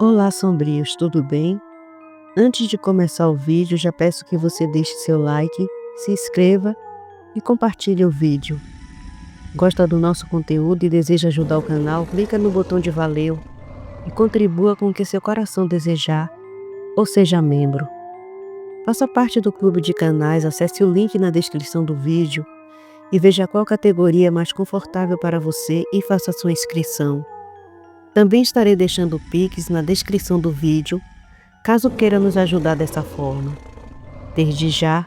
Olá, sombrios, tudo bem? Antes de começar o vídeo, já peço que você deixe seu like, se inscreva e compartilhe o vídeo. Gosta do nosso conteúdo e deseja ajudar o canal? Clica no botão de valeu e contribua com o que seu coração desejar, ou seja membro. Faça parte do clube de canais, acesse o link na descrição do vídeo e veja qual categoria é mais confortável para você e faça sua inscrição. Também estarei deixando o Pix na descrição do vídeo, caso queira nos ajudar dessa forma. Desde já,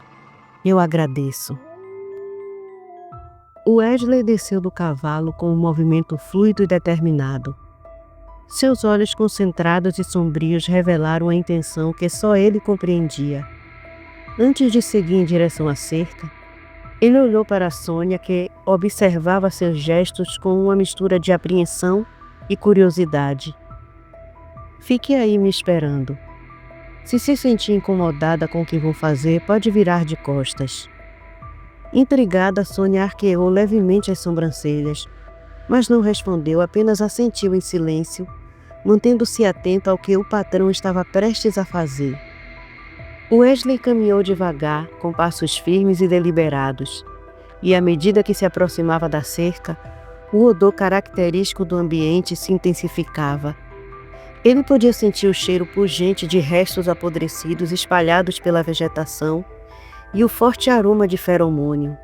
eu agradeço. Wesley desceu do cavalo com um movimento fluido e determinado. Seus olhos concentrados e sombrios revelaram a intenção que só ele compreendia. Antes de seguir em direção à cerca, ele olhou para Sônia, que observava seus gestos com uma mistura de apreensão e curiosidade. Fique aí me esperando. Se sentir incomodada com o que vou fazer, pode virar de costas. Intrigada, Sônia arqueou levemente as sobrancelhas, mas não respondeu, apenas assentiu em silêncio, mantendo-se atenta ao que o patrão estava prestes a fazer. Wesley caminhou devagar, com passos firmes e deliberados, e à medida que se aproximava da cerca, o odor característico do ambiente se intensificava. Ele podia sentir o cheiro pungente de restos apodrecidos espalhados pela vegetação e o forte aroma de feromônio,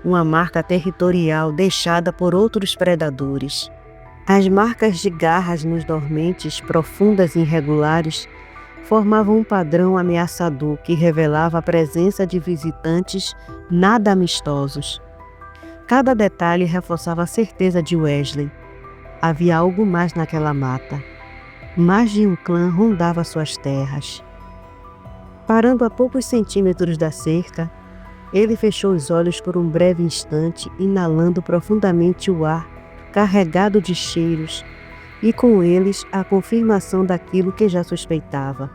uma marca territorial deixada por outros predadores. As marcas de garras nos dormentes, profundas e irregulares, formavam um padrão ameaçador que revelava a presença de visitantes nada amistosos. Cada detalhe reforçava a certeza de Wesley. Havia algo mais naquela mata. Mais de um clã rondava suas terras. Parando a poucos centímetros da cerca, ele fechou os olhos por um breve instante, inalando profundamente o ar carregado de cheiros e com eles a confirmação daquilo que já suspeitava.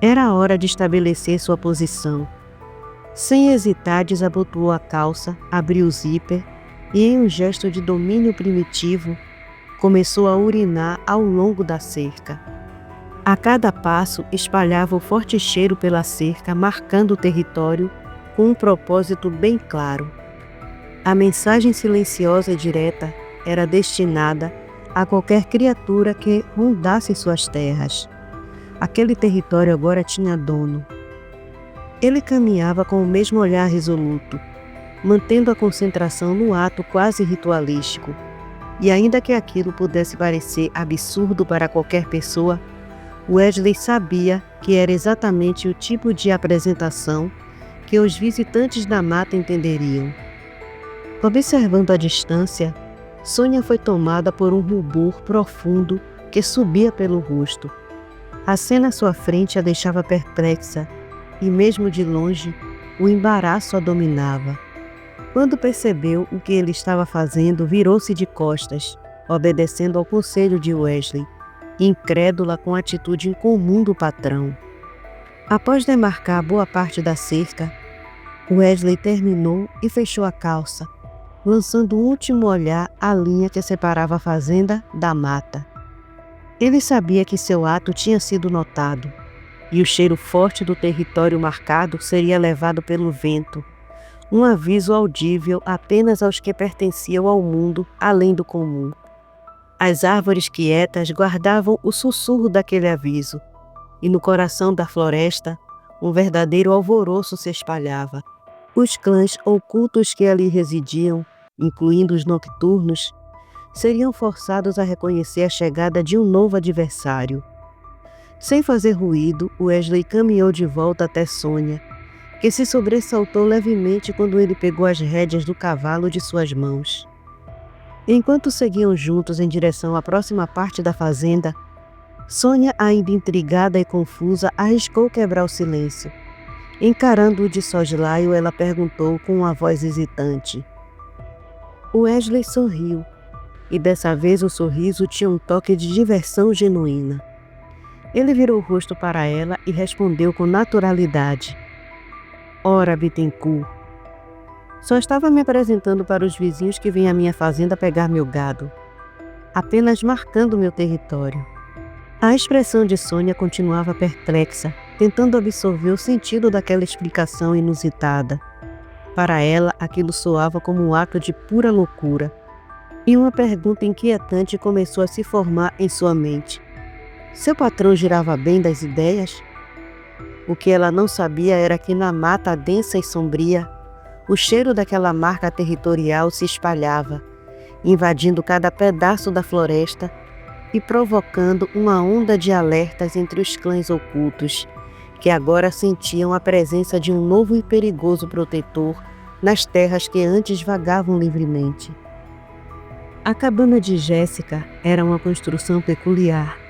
Era a hora de estabelecer sua posição. Sem hesitar, desabotoou a calça, abriu o zíper e, em um gesto de domínio primitivo, começou a urinar ao longo da cerca. A cada passo, espalhava o forte cheiro pela cerca, marcando o território com um propósito bem claro. A mensagem silenciosa e direta era destinada a qualquer criatura que rondasse suas terras. Aquele território agora tinha dono. Ele caminhava com o mesmo olhar resoluto, mantendo a concentração no ato quase ritualístico. E ainda que aquilo pudesse parecer absurdo para qualquer pessoa, Wesley sabia que era exatamente o tipo de apresentação que os visitantes da mata entenderiam. Observando a distância, Sônia foi tomada por um rubor profundo que subia pelo rosto. A cena à sua frente a deixava perplexa, e mesmo de longe, o embaraço a dominava. Quando percebeu o que ele estava fazendo, virou-se de costas, obedecendo ao conselho de Wesley, incrédula com a atitude incomum do patrão. Após demarcar boa parte da cerca, Wesley terminou e fechou a calça, lançando um último olhar à linha que separava a fazenda da mata. Ele sabia que seu ato tinha sido notado, e o cheiro forte do território marcado seria levado pelo vento, um aviso audível apenas aos que pertenciam ao mundo além do comum. As árvores quietas guardavam o sussurro daquele aviso, e no coração da floresta, um verdadeiro alvoroço se espalhava. Os clãs ocultos que ali residiam, incluindo os nocturnos, seriam forçados a reconhecer a chegada de um novo adversário. Sem fazer ruído, Wesley caminhou de volta até Sônia, que se sobressaltou levemente quando ele pegou as rédeas do cavalo de suas mãos. Enquanto seguiam juntos em direção à próxima parte da fazenda, Sônia, ainda intrigada e confusa, arriscou quebrar o silêncio. Encarando-o de soslaio, ela perguntou com uma voz hesitante. Wesley sorriu, e dessa vez o sorriso tinha um toque de diversão genuína. Ele virou o rosto para ela e respondeu com naturalidade. Ora, Bittencourt, só estava me apresentando para os vizinhos que vêm à minha fazenda pegar meu gado, apenas marcando meu território. A expressão de Sônia continuava perplexa, tentando absorver o sentido daquela explicação inusitada. Para ela, aquilo soava como um ato de pura loucura, e uma pergunta inquietante começou a se formar em sua mente. Seu patrão girava bem das ideias? O que ela não sabia era que na mata densa e sombria, o cheiro daquela marca territorial se espalhava, invadindo cada pedaço da floresta e provocando uma onda de alertas entre os clãs ocultos, que agora sentiam a presença de um novo e perigoso protetor nas terras que antes vagavam livremente. A cabana de Jéssica era uma construção peculiar,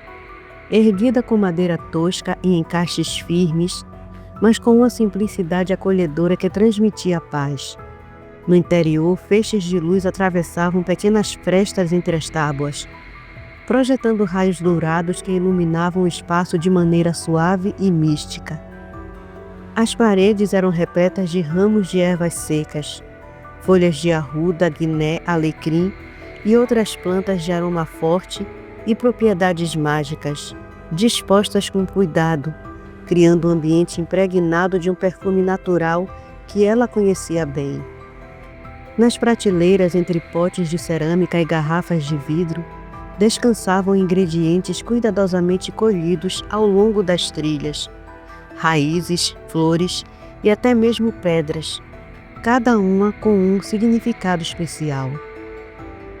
erguida com madeira tosca e encaixes firmes, mas com uma simplicidade acolhedora que transmitia paz. No interior, feixes de luz atravessavam pequenas frestas entre as tábuas, projetando raios dourados que iluminavam o espaço de maneira suave e mística. As paredes eram repletas de ramos de ervas secas, folhas de arruda, guiné, alecrim e outras plantas de aroma forte e propriedades mágicas, dispostas com cuidado, criando um ambiente impregnado de um perfume natural que ela conhecia bem. Nas prateleiras, entre potes de cerâmica e garrafas de vidro, descansavam ingredientes cuidadosamente colhidos ao longo das trilhas, raízes, flores e até mesmo pedras, cada uma com um significado especial.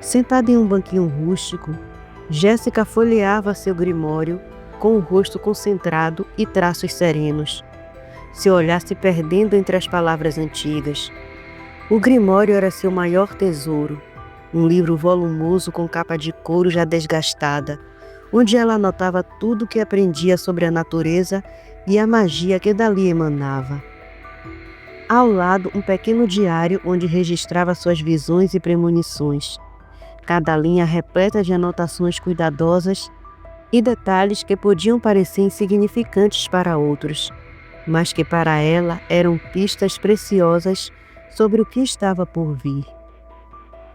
Sentada em um banquinho rústico, Jéssica folheava seu grimório com o rosto concentrado e traços serenos, seu olhar se perdendo entre as palavras antigas. O grimório era seu maior tesouro, um livro volumoso com capa de couro já desgastada, onde ela anotava tudo o que aprendia sobre a natureza e a magia que dali emanava. Ao lado, um pequeno diário onde registrava suas visões e premonições, cada linha repleta de anotações cuidadosas e detalhes que podiam parecer insignificantes para outros, mas que para ela eram pistas preciosas sobre o que estava por vir.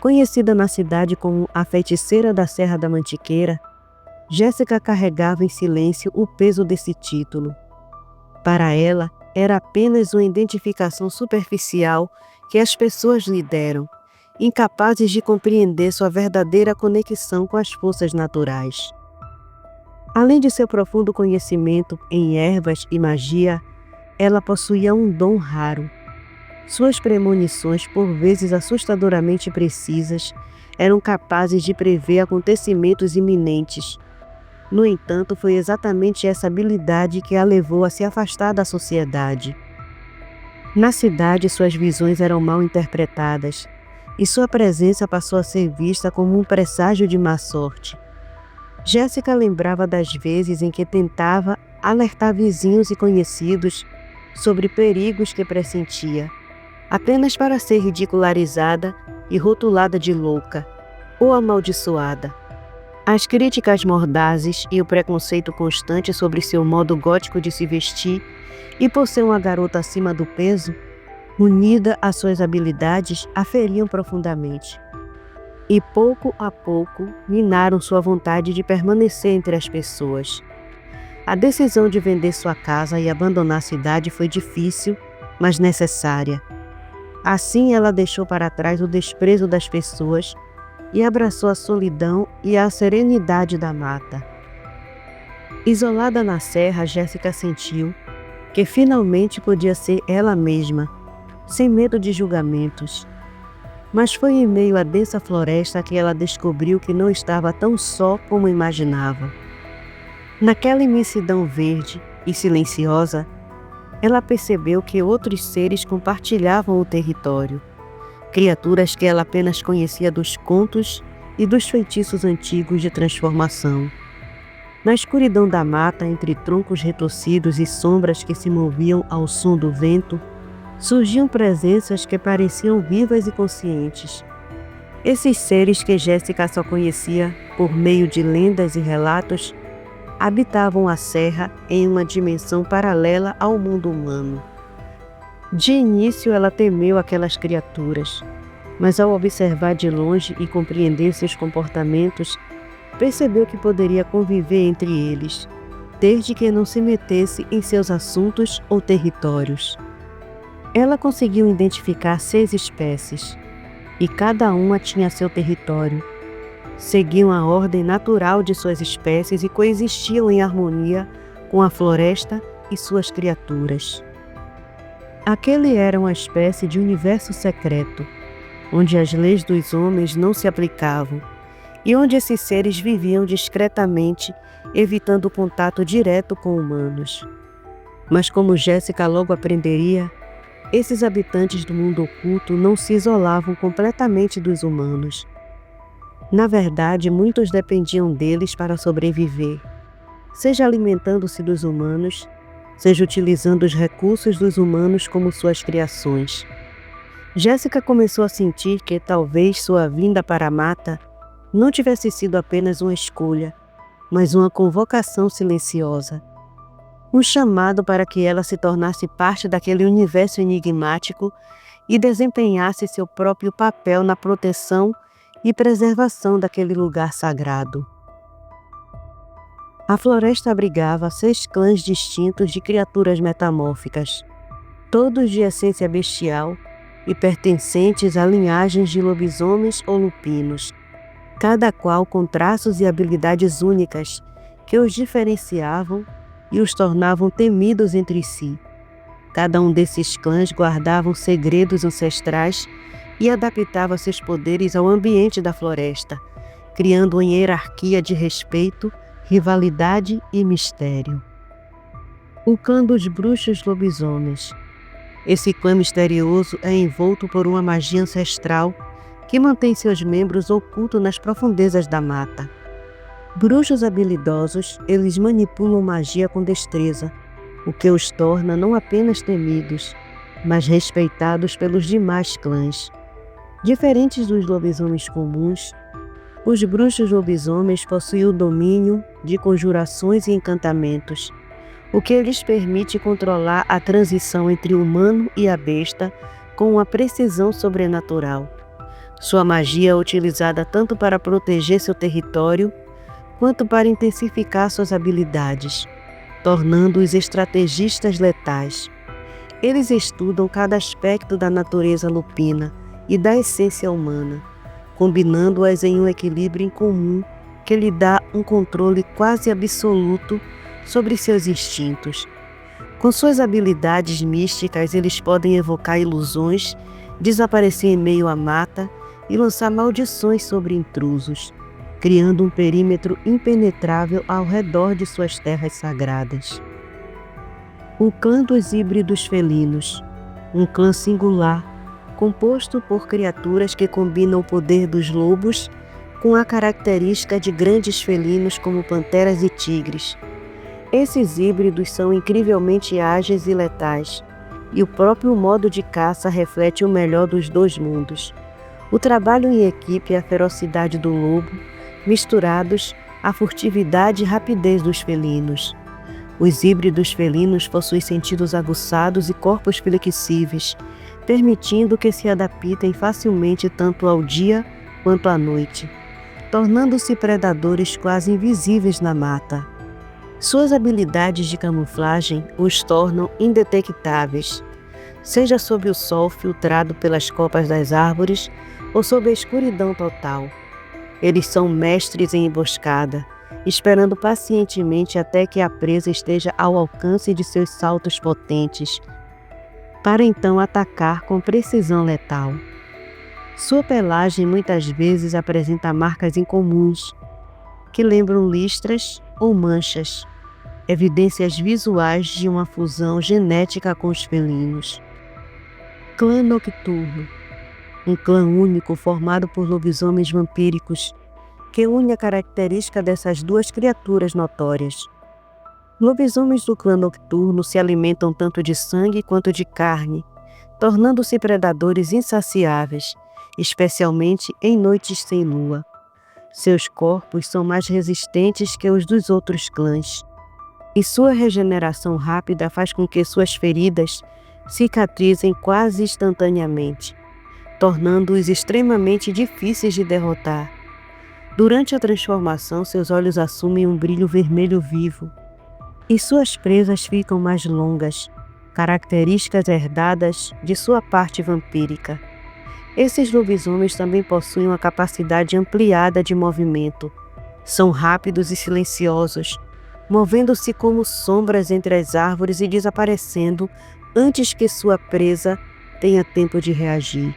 Conhecida na cidade como a feiticeira da Serra da Mantiqueira, Jéssica carregava em silêncio o peso desse título. Para ela, era apenas uma identificação superficial que as pessoas lhe deram, incapazes de compreender sua verdadeira conexão com as forças naturais. Além de seu profundo conhecimento em ervas e magia, ela possuía um dom raro. Suas premonições, por vezes assustadoramente precisas, eram capazes de prever acontecimentos iminentes. No entanto, foi exatamente essa habilidade que a levou a se afastar da sociedade. Na cidade, suas visões eram mal interpretadas, e sua presença passou a ser vista como um presságio de má sorte. Jéssica lembrava das vezes em que tentava alertar vizinhos e conhecidos sobre perigos que pressentia, apenas para ser ridicularizada e rotulada de louca ou amaldiçoada. As críticas mordazes e o preconceito constante sobre seu modo gótico de se vestir e por ser uma garota acima do peso, unida às suas habilidades, a feriam profundamente. E pouco a pouco minaram sua vontade de permanecer entre as pessoas. A decisão de vender sua casa e abandonar a cidade foi difícil, mas necessária. Assim, ela deixou para trás o desprezo das pessoas e abraçou a solidão e a serenidade da mata. Isolada na serra, Jéssica sentiu que finalmente podia ser ela mesma, sem medo de julgamentos. Mas foi em meio à densa floresta que ela descobriu que não estava tão só como imaginava. Naquela imensidão verde e silenciosa, ela percebeu que outros seres compartilhavam o território, criaturas que ela apenas conhecia dos contos e dos feitiços antigos de transformação. Na escuridão da mata, entre troncos retorcidos e sombras que se moviam ao som do vento, surgiam presenças que pareciam vivas e conscientes. Esses seres que Jéssica só conhecia por meio de lendas e relatos habitavam a serra em uma dimensão paralela ao mundo humano. De início ela temeu aquelas criaturas, mas ao observar de longe e compreender seus comportamentos, percebeu que poderia conviver entre eles, desde que não se metesse em seus assuntos ou territórios. Ela conseguiu identificar 6 espécies, e cada uma tinha seu território. Seguiam a ordem natural de suas espécies e coexistiam em harmonia com a floresta e suas criaturas. Aquele era uma espécie de universo secreto, onde as leis dos homens não se aplicavam, e onde esses seres viviam discretamente, evitando o contato direto com humanos. Mas como Jéssica logo aprenderia, esses habitantes do mundo oculto não se isolavam completamente dos humanos. Na verdade, muitos dependiam deles para sobreviver, seja alimentando-se dos humanos, seja utilizando os recursos dos humanos como suas criações. Jéssica começou a sentir que talvez sua vinda para a mata não tivesse sido apenas uma escolha, mas uma convocação silenciosa. Um chamado para que ela se tornasse parte daquele universo enigmático e desempenhasse seu próprio papel na proteção e preservação daquele lugar sagrado. A floresta abrigava 6 clãs distintos de criaturas metamórficas, todos de essência bestial e pertencentes a linhagens de lobisomens ou lupinos, cada qual com traços e habilidades únicas que os diferenciavam e os tornavam temidos entre si. Cada um desses clãs guardava segredos ancestrais e adaptava seus poderes ao ambiente da floresta, criando uma hierarquia de respeito, rivalidade e mistério. O clã dos bruxos lobisomens. Esse clã misterioso é envolto por uma magia ancestral que mantém seus membros ocultos nas profundezas da mata. Bruxos habilidosos, eles manipulam magia com destreza, o que os torna não apenas temidos, mas respeitados pelos demais clãs. Diferentes dos lobisomens comuns, os bruxos lobisomens possuem o domínio de conjurações e encantamentos, o que lhes permite controlar a transição entre o humano e a besta com uma precisão sobrenatural. Sua magia é utilizada tanto para proteger seu território, quanto para intensificar suas habilidades, tornando-os estrategistas letais. Eles estudam cada aspecto da natureza lupina e da essência humana, combinando-as em um equilíbrio incomum que lhe dá um controle quase absoluto sobre seus instintos. Com suas habilidades místicas, eles podem evocar ilusões, desaparecer em meio à mata e lançar maldições sobre intrusos, criando um perímetro impenetrável ao redor de suas terras sagradas. O clã dos híbridos felinos, um clã singular, composto por criaturas que combinam o poder dos lobos com a característica de grandes felinos como panteras e tigres. Esses híbridos são incrivelmente ágeis e letais, e o próprio modo de caça reflete o melhor dos dois mundos. O trabalho em equipe e a ferocidade do lobo, misturados à furtividade e rapidez dos felinos. Os híbridos felinos possuem sentidos aguçados e corpos flexíveis, permitindo que se adaptem facilmente tanto ao dia quanto à noite, tornando-se predadores quase invisíveis na mata. Suas habilidades de camuflagem os tornam indetectáveis, seja sob o sol filtrado pelas copas das árvores ou sob a escuridão total. Eles são mestres em emboscada, esperando pacientemente até que a presa esteja ao alcance de seus saltos potentes, para então atacar com precisão letal. Sua pelagem muitas vezes apresenta marcas incomuns, que lembram listras ou manchas, evidências visuais de uma fusão genética com os felinos. Clã Nocturno, um clã único formado por lobisomens vampíricos que une a característica dessas duas criaturas notórias. Lobisomens do clã Nocturno se alimentam tanto de sangue quanto de carne, tornando-se predadores insaciáveis, especialmente em noites sem lua. Seus corpos são mais resistentes que os dos outros clãs, e sua regeneração rápida faz com que suas feridas cicatrizem quase instantaneamente, tornando-os extremamente difíceis de derrotar. Durante a transformação, seus olhos assumem um brilho vermelho vivo, e suas presas ficam mais longas, características herdadas de sua parte vampírica. Esses lobisomens também possuem uma capacidade ampliada de movimento. São rápidos e silenciosos, movendo-se como sombras entre as árvores e desaparecendo antes que sua presa tenha tempo de reagir.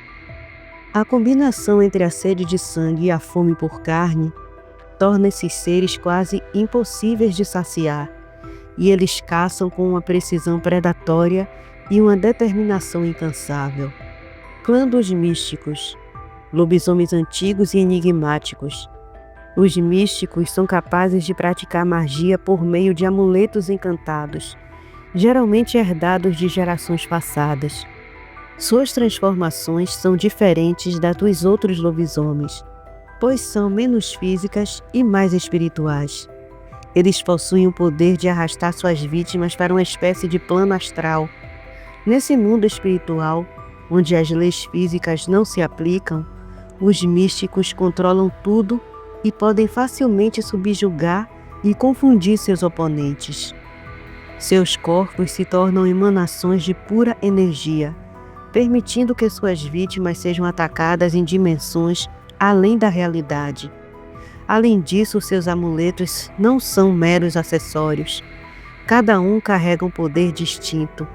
A combinação entre a sede de sangue e a fome por carne torna esses seres quase impossíveis de saciar, e eles caçam com uma precisão predatória e uma determinação incansável. Clã dos Místicos, lobisomens antigos e enigmáticos. Os místicos são capazes de praticar magia por meio de amuletos encantados, geralmente herdados de gerações passadas. Suas transformações são diferentes das dos outros lobisomens, pois são menos físicas e mais espirituais. Eles possuem o poder de arrastar suas vítimas para uma espécie de plano astral. Nesse mundo espiritual, onde as leis físicas não se aplicam, os místicos controlam tudo e podem facilmente subjugar e confundir seus oponentes. Seus corpos se tornam emanações de pura energia, permitindo que suas vítimas sejam atacadas em dimensões além da realidade. Além disso, seus amuletos não são meros acessórios. Cada um carrega um poder distinto,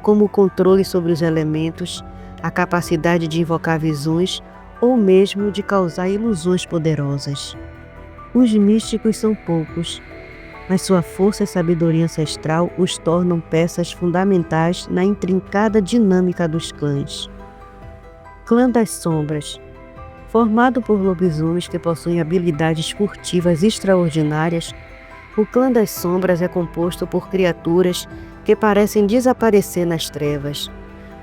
como o controle sobre os elementos, a capacidade de invocar visões ou mesmo de causar ilusões poderosas. Os místicos são poucos, mas sua força e sabedoria ancestral os tornam peças fundamentais na intrincada dinâmica dos clãs. Clã das Sombras, formado por lobisomens que possuem habilidades furtivas extraordinárias, o Clã das Sombras é composto por criaturas que parecem desaparecer nas trevas.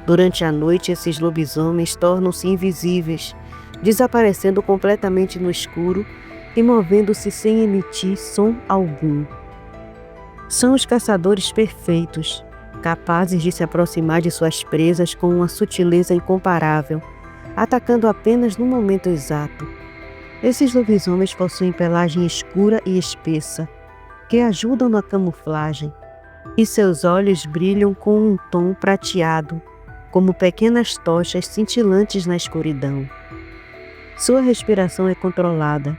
Durante a noite, esses lobisomens tornam-se invisíveis, desaparecendo completamente no escuro e movendo-se sem emitir som algum. São os caçadores perfeitos, capazes de se aproximar de suas presas com uma sutileza incomparável, atacando apenas no momento exato. Esses lobisomens possuem pelagem escura e espessa, que ajudam na camuflagem, e seus olhos brilham com um tom prateado, como pequenas tochas cintilantes na escuridão. Sua respiração é controlada,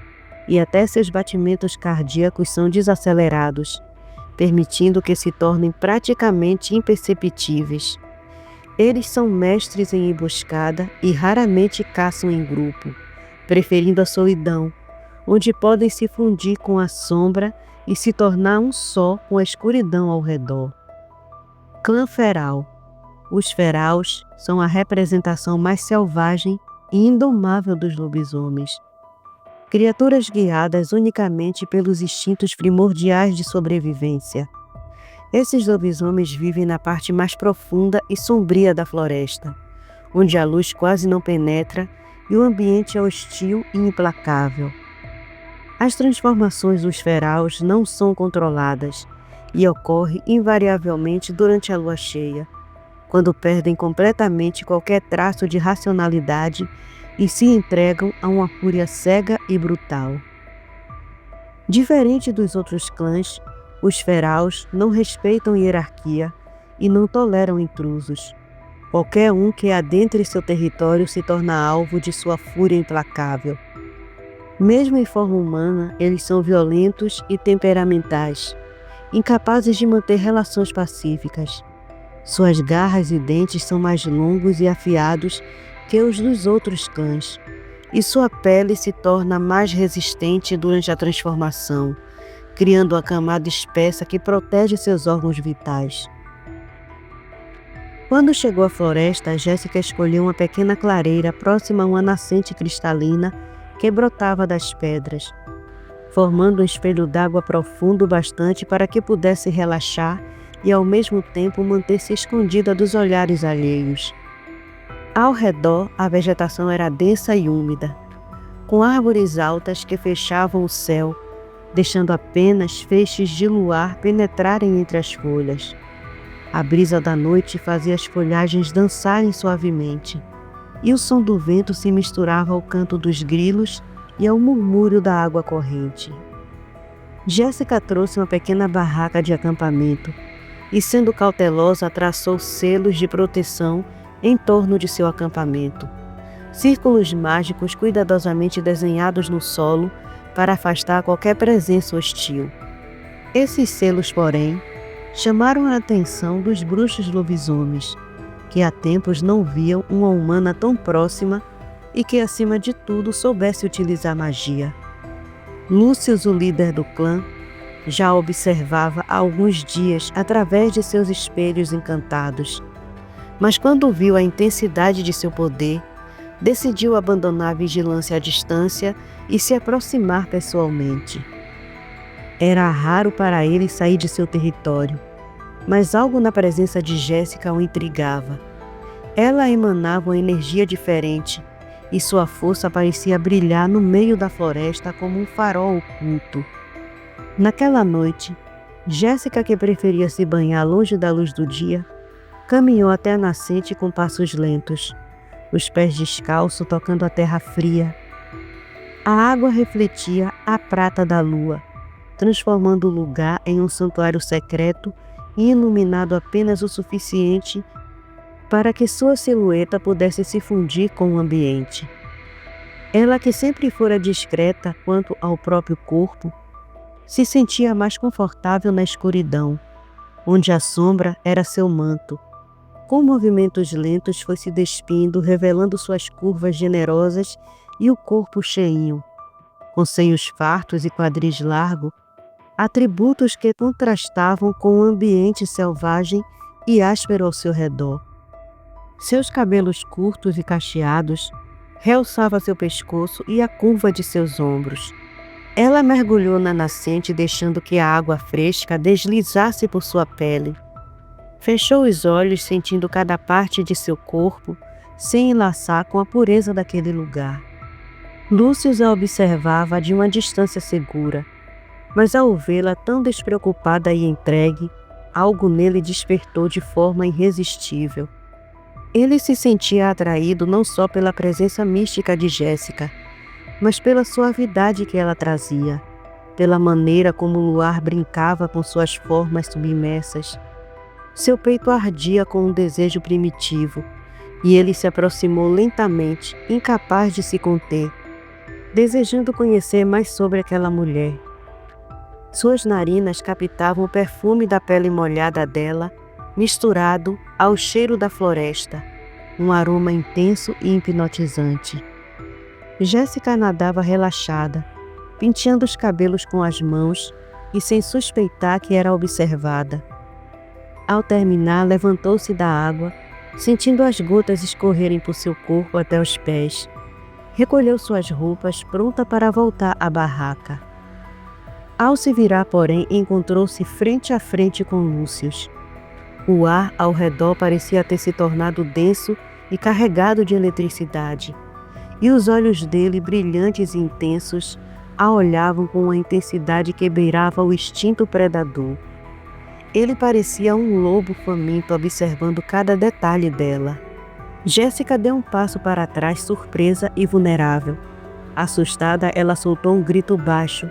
e até seus batimentos cardíacos são desacelerados, permitindo que se tornem praticamente imperceptíveis. Eles são mestres em emboscada e raramente caçam em grupo, preferindo a solidão, onde podem se fundir com a sombra e se tornar um só com a escuridão ao redor. Clã Feral. Os Feraus são a representação mais selvagem e indomável dos lobisomens. Criaturas guiadas unicamente pelos instintos primordiais de sobrevivência. Esses lobisomens vivem na parte mais profunda e sombria da floresta, onde a luz quase não penetra e o ambiente é hostil e implacável. As transformações dos Feraus não são controladas e ocorrem invariavelmente durante a lua cheia, quando perdem completamente qualquer traço de racionalidade e se entregam a uma fúria cega e brutal. Diferente dos outros clãs, os Feraus não respeitam hierarquia e não toleram intrusos. Qualquer um que adentre seu território se torna alvo de sua fúria implacável. Mesmo em forma humana, eles são violentos e temperamentais, incapazes de manter relações pacíficas. Suas garras e dentes são mais longos e afiados que os dos outros cães, e sua pele se torna mais resistente durante a transformação, criando uma camada espessa que protege seus órgãos vitais. Quando chegou à floresta, Jéssica escolheu uma pequena clareira próxima a uma nascente cristalina que brotava das pedras, formando um espelho d'água profundo bastante para que pudesse relaxar e ao mesmo tempo manter-se escondida dos olhares alheios. Ao redor, a vegetação era densa e úmida, com árvores altas que fechavam o céu, deixando apenas feixes de luar penetrarem entre as folhas. A brisa da noite fazia as folhagens dançarem suavemente, e o som do vento se misturava ao canto dos grilos e ao murmúrio da água corrente. Jéssica trouxe uma pequena barraca de acampamento e, sendo cautelosa, traçou selos de proteção em torno de seu acampamento, círculos mágicos cuidadosamente desenhados no solo para afastar qualquer presença hostil. Esses selos, porém, chamaram a atenção dos bruxos lobisomens, que há tempos não viam uma humana tão próxima e que, acima de tudo, soubesse utilizar magia. Lúcius, o líder do clã, já a observava há alguns dias através de seus espelhos encantados, mas quando viu a intensidade de seu poder, decidiu abandonar a vigilância à distância e se aproximar pessoalmente. Era raro para ele sair de seu território, mas algo na presença de Jéssica o intrigava. Ela emanava uma energia diferente e sua força parecia brilhar no meio da floresta como um farol oculto. Naquela noite, Jéssica, que preferia se banhar longe da luz do dia, caminhou até a nascente com passos lentos, os pés descalços tocando a terra fria. A água refletia a prata da lua, transformando o lugar em um santuário secreto e iluminado apenas o suficiente para que sua silhueta pudesse se fundir com o ambiente. Ela, que sempre fora discreta quanto ao próprio corpo, se sentia mais confortável na escuridão, onde a sombra era seu manto. Com movimentos lentos foi se despindo, revelando suas curvas generosas e o corpo cheinho, com seios fartos e quadris largos, atributos que contrastavam com o ambiente selvagem e áspero ao seu redor. Seus cabelos curtos e cacheados realçavam seu pescoço e a curva de seus ombros. Ela mergulhou na nascente, deixando que a água fresca deslizasse por sua pele. Fechou os olhos, sentindo cada parte de seu corpo, sem enlaçar com a pureza daquele lugar. Lúcius a observava de uma distância segura, mas ao vê-la tão despreocupada e entregue, algo nele despertou de forma irresistível. Ele se sentia atraído não só pela presença mística de Jéssica, mas pela suavidade que ela trazia, pela maneira como o luar brincava com suas formas submersas. Seu peito ardia com um desejo primitivo, e ele se aproximou lentamente, incapaz de se conter, desejando conhecer mais sobre aquela mulher. Suas narinas captavam o perfume da pele molhada dela, misturado ao cheiro da floresta, um aroma intenso e hipnotizante. Jéssica nadava relaxada, penteando os cabelos com as mãos e sem suspeitar que era observada. Ao terminar, levantou-se da água, sentindo as gotas escorrerem por seu corpo até os pés. Recolheu suas roupas, pronta para voltar à barraca. Ao se virar, porém, encontrou-se frente a frente com Lúcius. O ar ao redor parecia ter se tornado denso e carregado de eletricidade, e os olhos dele, brilhantes e intensos, a olhavam com uma intensidade que beirava o instinto predador. Ele parecia um lobo faminto observando cada detalhe dela. Jéssica deu um passo para trás, surpresa e vulnerável. Assustada, ela soltou um grito baixo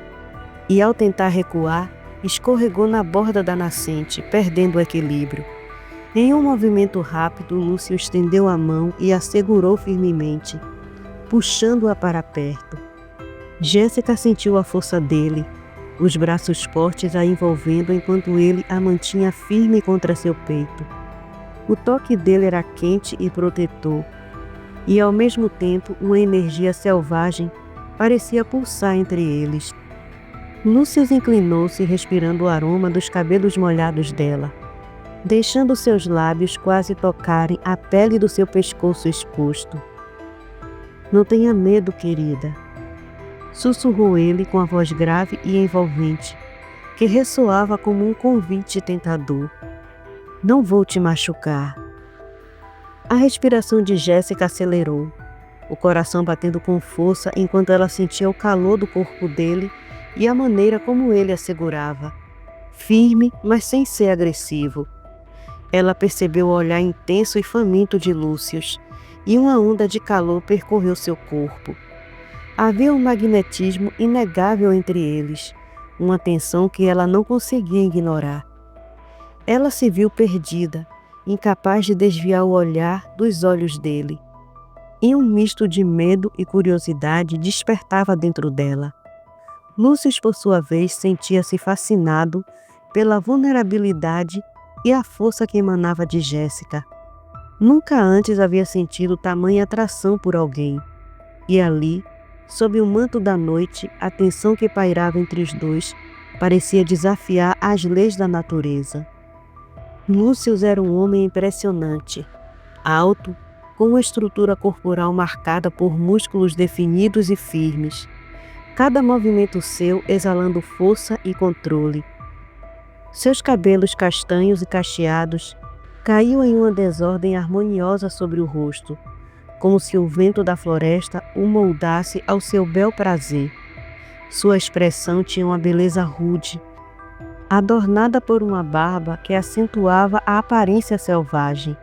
e, ao tentar recuar, escorregou na borda da nascente, perdendo o equilíbrio. Em um movimento rápido, Lúcio estendeu a mão e a segurou firmemente, puxando-a para perto. Jéssica sentiu a força dele, os braços fortes a envolvendo enquanto ele a mantinha firme contra seu peito. O toque dele era quente e protetor, e ao mesmo tempo uma energia selvagem parecia pulsar entre eles. Lúcius inclinou-se respirando o aroma dos cabelos molhados dela, deixando seus lábios quase tocarem a pele do seu pescoço exposto. "Não tenha medo, querida", sussurrou ele com a voz grave e envolvente, que ressoava como um convite tentador. "Não vou te machucar." A respiração de Jéssica acelerou, o coração batendo com força enquanto ela sentia o calor do corpo dele e a maneira como ele a segurava, firme, mas sem ser agressivo. Ela percebeu o olhar intenso e faminto de Lúcius, e uma onda de calor percorreu seu corpo. Havia um magnetismo inegável entre eles, uma tensão que ela não conseguia ignorar. Ela se viu perdida, incapaz de desviar o olhar dos olhos dele. E um misto de medo e curiosidade despertava dentro dela. Lúcius, por sua vez, sentia-se fascinado pela vulnerabilidade e a força que emanava de Jéssica. Nunca antes havia sentido tamanha atração por alguém. E ali, sob o manto da noite, a tensão que pairava entre os dois parecia desafiar as leis da natureza. Lúcius era um homem impressionante, alto, com uma estrutura corporal marcada por músculos definidos e firmes, cada movimento seu exalando força e controle. Seus cabelos castanhos e cacheados caíam em uma desordem harmoniosa sobre o rosto, como se o vento da floresta o moldasse ao seu bel prazer. Sua expressão tinha uma beleza rude, adornada por uma barba que acentuava a aparência selvagem,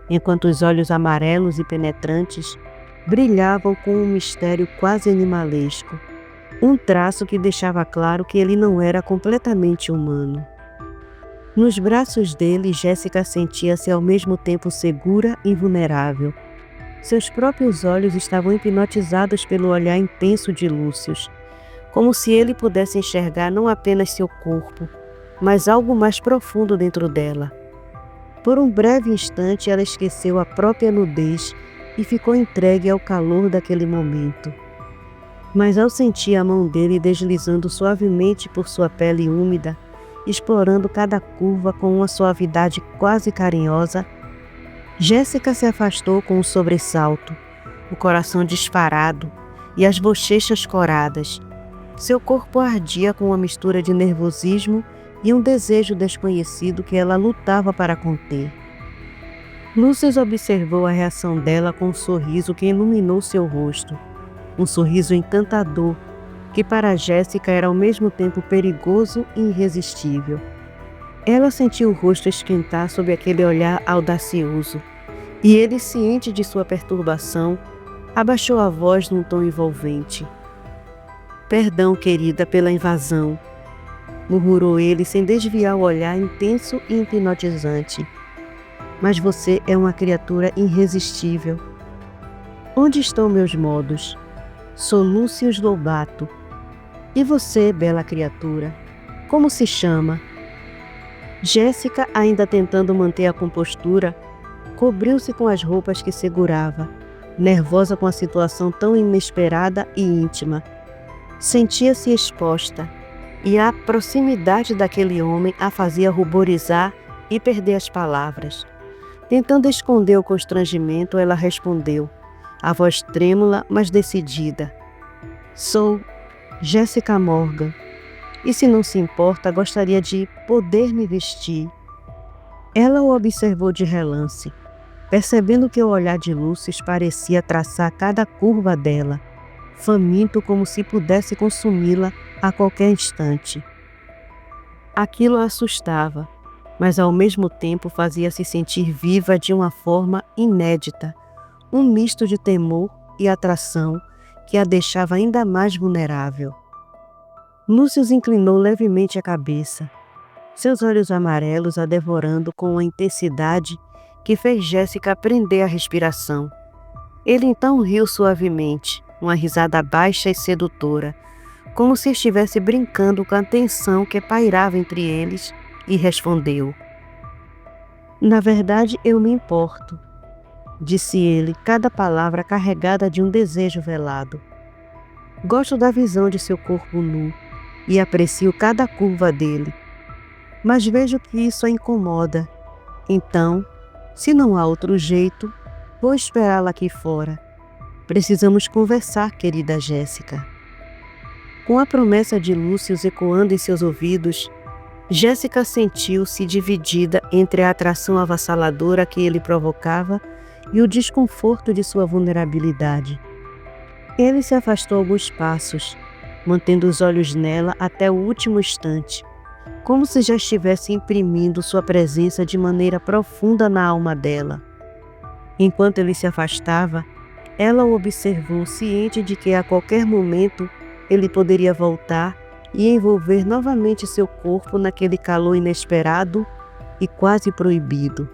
enquanto os olhos amarelos e penetrantes brilhavam com um mistério quase animalesco, um traço que deixava claro que ele não era completamente humano. Nos braços dele, Jéssica sentia-se ao mesmo tempo segura e vulnerável. Seus próprios olhos estavam hipnotizados pelo olhar intenso de Lúcius, como se ele pudesse enxergar não apenas seu corpo, mas algo mais profundo dentro dela. Por um breve instante, ela esqueceu a própria nudez e ficou entregue ao calor daquele momento. Mas ao sentir a mão dele deslizando suavemente por sua pele úmida, explorando cada curva com uma suavidade quase carinhosa, Jéssica se afastou com um sobressalto, o coração disparado e as bochechas coradas. Seu corpo ardia com uma mistura de nervosismo e um desejo desconhecido que ela lutava para conter. Lúcius observou a reação dela com um sorriso que iluminou seu rosto, um sorriso encantador, que para Jéssica era ao mesmo tempo perigoso e irresistível. Ela sentiu o rosto esquentar sob aquele olhar audacioso, e ele, ciente de sua perturbação, abaixou a voz num tom envolvente. "Perdão, querida, pela invasão", murmurou ele sem desviar o olhar intenso e hipnotizante. "Mas você é uma criatura irresistível." "Onde estão meus modos? Sou Lúcius Lobato. E você, bela criatura, como se chama?" Jéssica, ainda tentando manter a compostura, cobriu-se com as roupas que segurava, nervosa com a situação tão inesperada e íntima. Sentia-se exposta, e a proximidade daquele homem a fazia ruborizar e perder as palavras. Tentando esconder o constrangimento, ela respondeu, a voz trêmula, mas decidida: "Sou Jéssica Morgan, e se não se importa, gostaria de poder me vestir." Ela o observou de relance, percebendo que o olhar de Lúcius parecia traçar cada curva dela, faminto como se pudesse consumi-la a qualquer instante. Aquilo a assustava, mas ao mesmo tempo fazia se sentir viva de uma forma inédita, um misto de temor e atração que a deixava ainda mais vulnerável. Lúcius inclinou levemente a cabeça, seus olhos amarelos a devorando com uma intensidade que fez Jéssica prender a respiração. Ele então riu suavemente, uma risada baixa e sedutora, como se estivesse brincando com a tensão que pairava entre eles, e respondeu: "Na verdade, eu me importo", disse ele, cada palavra carregada de um desejo velado. "Gosto da visão de seu corpo nu, e aprecio cada curva dele. Mas vejo que isso a incomoda. Então, se não há outro jeito, vou esperá-la aqui fora. Precisamos conversar, querida Jéssica. Com a promessa de Lúcio ecoando em seus ouvidos, Jéssica sentiu-se dividida entre a atração avassaladora que ele provocava e o desconforto de sua vulnerabilidade. Ele se afastou alguns passos, mantendo os olhos nela até o último instante, como se já estivesse imprimindo sua presença de maneira profunda na alma dela. Enquanto ele se afastava, ela o observou, ciente de que a qualquer momento ele poderia voltar e envolver novamente seu corpo naquele calor inesperado e quase proibido.